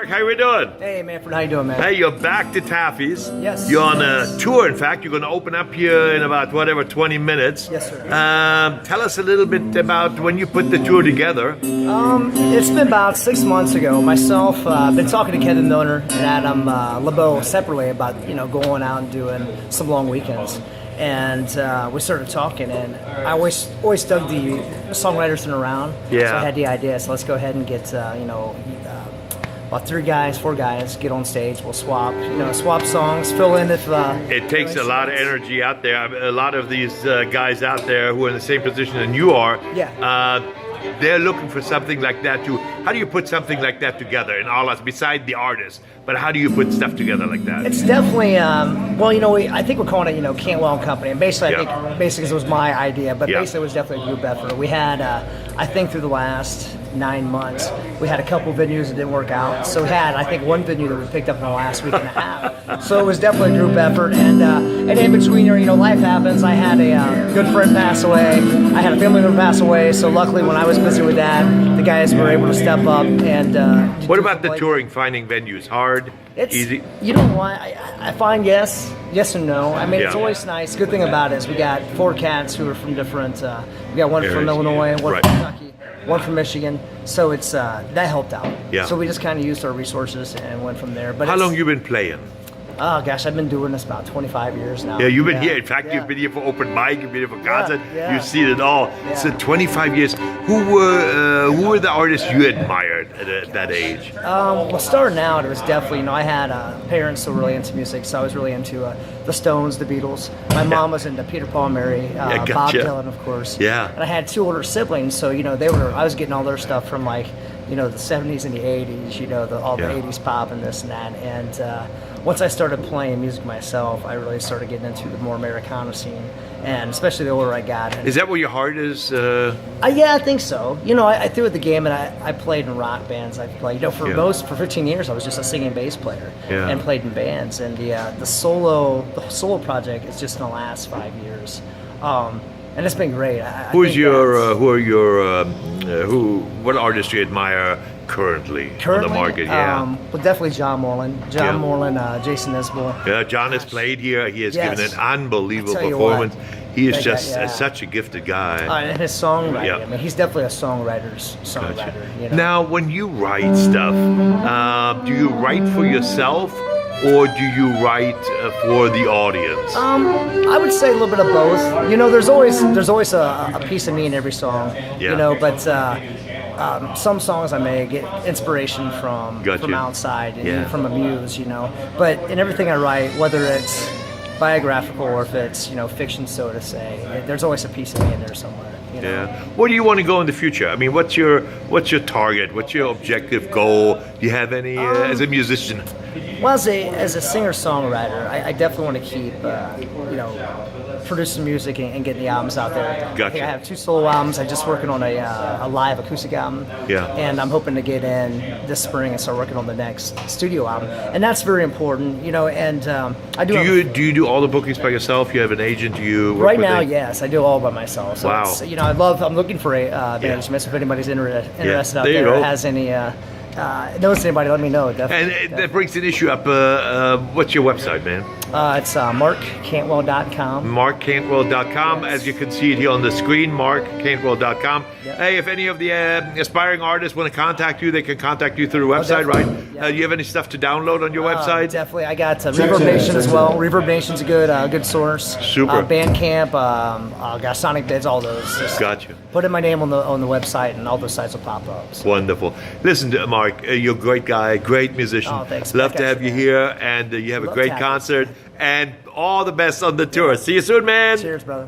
Mark, how we doing? Hey, Manfred, how you doing, man? Hey, you're back to Taffy's. Yes. You're on a tour. In fact, you're going to open up here in about, 20 minutes. Yes, sir. Tell us a little bit about when you put the tour together. It's been about 6 months ago. Myself, been talking to Ken, the owner, and Adam LeBeau separately about, going out and doing some long weekends. And we started talking, and I always dug the songwriters in around. Yeah. So I had the idea, so let's go ahead and get, about 4 guys get on stage. We'll swap songs, fill in if... It takes a lot of energy out there. A lot of these guys out there who are in the same position than you are, they're looking for something like that too. How do you put something like that together in all us, beside the artist? But how do you put stuff together like that? It's definitely, I think we're calling it, Cantwil and Company. And basically, I think, because it was my idea, but basically it was definitely a group effort. We had, I think through the last 9 months, we had a couple venues that didn't work out. So we had, I think, one venue that we picked up in the last week and a half. So it was definitely a group effort. And in between there, life happens. I had a good friend pass away. I had a family member pass away. So luckily, when I was busy with that, the guys were able to step up. And what about the touring, finding venues? Hard? Easy? You know what? I find yes and no. I mean, it's always nice. Good thing about it is we got 4 cats who are from different, we got one from Illinois, one from Kentucky, one from Michigan. So it's that helped out. Yeah. So we just kind of used our resources and went from there. But how long you been playing? Oh gosh, I've been doing this about 25 years now. Yeah, you've been here. In fact, you've been here for open mic, you've been here for concert. You've seen it all. So 25 years. Who were the artists you admired at that age? Well, starting out, it was definitely, I had parents who were really into music, so I was really into the Stones, the Beatles. My mom was into Peter, Paul, Mary, Gotcha. Bob Dylan, of course. Yeah. And I had 2 older siblings, so I was getting all their stuff from the 70s and the 80s, all the 80s pop and this and that. And once I started playing music myself, I really started getting into the more Americana scene, and especially the older I got. Is that where your heart is? Yeah, I think so. I threw at the game, and I played in rock bands. I played, for 15 years, I was just a singing bass player and played in bands. And the solo project is just in the last 5 years. And it's been great. What artists do you admire currently on the market? Yeah. Well, definitely John Moreland, Jason Isbell. Yeah, John has played here. He has given an unbelievable performance. He is just such a gifted guy. And his songwriting. I mean, he's definitely a songwriter. Gotcha. Now, when you write stuff, do you write for yourself, or do you write for the audience? I would say a little bit of both. There's always a piece of me in every song. But some songs I may get inspiration from outside, and from a muse. But in everything I write, whether it's biographical or if it's fiction, so to say, there's always a piece of me in there somewhere. Yeah. Where do you want to go in the future? I mean, what's your target? What's your objective goal? Do you have any as a musician? Well, as a singer-songwriter, I definitely want to keep, producing music and getting the albums out there. Gotcha. I think I have 2 solo albums. I'm just working on a live acoustic album. Yeah. And I'm hoping to get in this spring and start working on the next studio album. And that's very important, and I do. Do you do all the bookings by yourself? You have an agent? You work right now, yes, I do all by myself. So wow. I'm looking for a management. So if anybody's interested out there, has any knows anybody, let me know. Definitely. And that brings an issue up. What's your website, man? It's markcantwil.com. Markcantwil.com. As you can see it here on the screen, markcantwil.com. Yep. Hey, if any of the aspiring artists want to contact you, they can contact you through the website, right? Yep. Do you have any stuff to download on your website? Definitely. I got Reverb Nation as well. Reverb Nation's a good source. Super. Bandcamp, got Sonic Bids, all those. Just gotcha. Put in my name on the website, and all those sites will pop up. So. Wonderful. Listen, Mark, you're a great guy, great musician. Oh, thanks. Love to have you here, and you have a great concert. And all the best on the tour. See you soon, man. Cheers, brother.